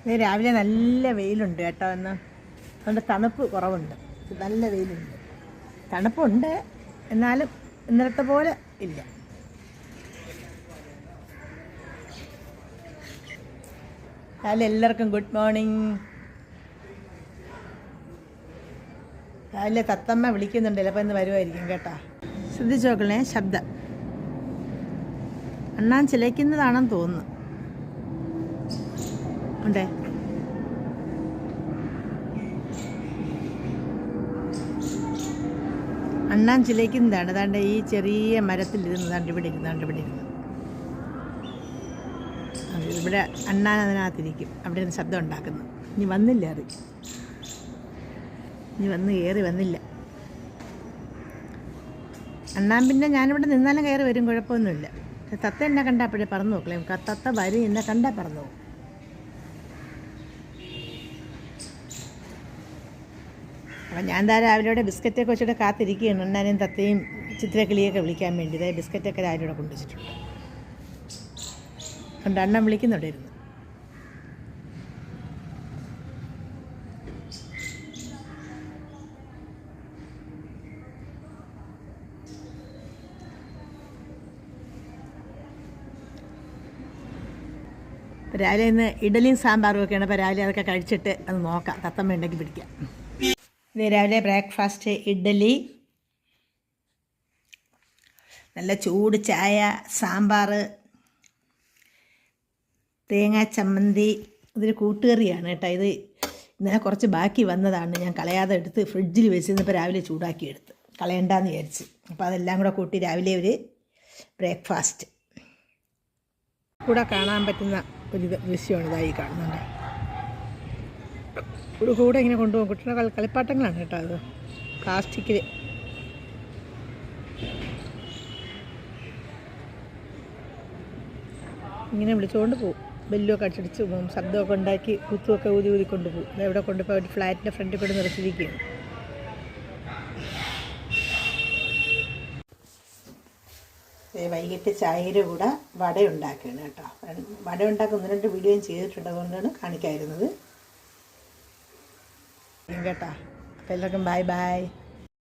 ഇത് രാവിലെ നല്ല വെയിലുണ്ട് കേട്ടോ. എന്ന് അതുകൊണ്ട് തണുപ്പ് കുറവുണ്ട്. നല്ല വെയിലുണ്ട്, തണുപ്പുണ്ട്, എന്നാലും ഇന്നലത്തെ പോലെ ഇല്ല. രാവിലെ എല്ലാവർക്കും ഗുഡ് മോർണിംഗ്. രാവിലെ തത്തമ്മ വിളിക്കുന്നുണ്ട്, ചിലപ്പോൾ ഇന്ന് വരുമായിരിക്കും കേട്ടോ. ശ്രദ്ധിച്ചു നോക്കണേ ശബ്ദം. അണ്ണാൻ ചിലയ്ക്കുന്നതാണെന്ന് തോന്നുന്നു. ഉണ്ടേ അണ്ണാൻ ചിലയ്ക്കുന്നതാണ്. അതാണ്ട് ഈ ചെറിയ മരത്തിലിരുന്ന് ഇവിടെ ഇരുന്ന് ഇവിടെ അണ്ണാൻ അതിനകത്തിരിക്കും. അവിടെ നിന്ന് ശബ്ദം ഉണ്ടാക്കുന്നു. ഇനി വന്നില്ല, ഇനി കയറി വന്നില്ല അണ്ണാൻ. പിന്നെ ഞാനിവിടെ നിന്നാലും കയറി വരും, കുഴപ്പമൊന്നുമില്ല. തത്ത എന്നെ കണ്ടാൽ അപ്പോഴേ പറന്നു നോക്കളേ. തത്ത വരും, എന്നെ കണ്ടാൽ പറന്നു പോകും. അപ്പം ഞാൻ രാവിലെ ബിസ്ക്കറ്റൊക്കെ വെച്ചിട്ട് കാത്തിരിക്കുകയാണ്. അണ്ണാനും തത്തയും ചിത്രക്കിളിയൊക്കെ വിളിക്കാൻ വേണ്ടി. ഇതായത് ബിസ്ക്കറ്റൊക്കെ രാവിലെ കൊണ്ടുവച്ചിട്ടുണ്ട്. കണ്ട് അണ്ണൻ വിളിക്കുന്നുണ്ട് ഇരുന്ന്. രാവിലെ ഇന്ന് ഇഡലിയും സാമ്പാറും ഒക്കെയാണ്. അപ്പോൾ രാവിലെ അതൊക്കെ കഴിച്ചിട്ട് അത് നോക്കാം, തത്തമ്മ ഉണ്ടെങ്കിൽ പിടിക്കാം. ഇത് രാവിലെ ബ്രേക്ക്ഫാസ്റ്റ് ഇഡ്ഡലി, നല്ല ചൂട് ചായ, സാമ്പാർ, തേങ്ങാ ചമ്മന്തി. ഇതൊരു കൂട്ടുകറിയാണ് കേട്ടോ. ഇത് ഇന്നലെ കുറച്ച് ബാക്കി വന്നതാണ്, ഞാൻ കളയാതെ എടുത്ത് ഫ്രിഡ്ജിൽ വെച്ചിരുന്നപ്പോൾ രാവിലെ ചൂടാക്കി എടുത്ത് കളയണ്ടെന്ന് വിചാരിച്ച്. അപ്പോൾ അതെല്ലാം കൂടെ കൂട്ടി രാവിലെ ഒരു ബ്രേക്ക്ഫാസ്റ്റ്. കൂടെ കാണാൻ പറ്റുന്ന ഒരു ദൃശ്യമാണ് ഇതായി കാണുന്നുണ്ട്. കൂടെ ഇങ്ങനെ കൊണ്ടുപോകും. കുട്ടികളുടെ കളിപ്പാട്ടങ്ങളാണ് കേട്ടോ. അത് പ്ലാസ്റ്റിക്കിൽ. ഇങ്ങനെ വിളിച്ചുകൊണ്ട് പോകും. ബെല്ലൊക്കെ അടിച്ചടിച്ച് പോകും, ശബ്ദമൊക്കെ ഉണ്ടാക്കി കുത്തുമൊക്കെ ഊതി കൊണ്ടുപോകും. അതെവിടെ കൊണ്ടുപോയി ഒരു ഫ്ലാറ്റിൻ്റെ ഫ്രണ്ടിൽ കൂടെ നിർത്തിയിരിക്കുകയാണ്. വൈകിട്ട് ചായയുടെ കൂടെ വട ഉണ്ടാക്കുകയാണ് കേട്ടോ. വട ഉണ്ടാക്കുന്ന 1-2 വീഡിയോയും ചെയ്തിട്ടുണ്ട്, അതുകൊണ്ടാണ് കാണിക്കാതിരുന്നത് കേട്ടോ. അപ്പോൾ എല്ലാവർക്കും ബൈ.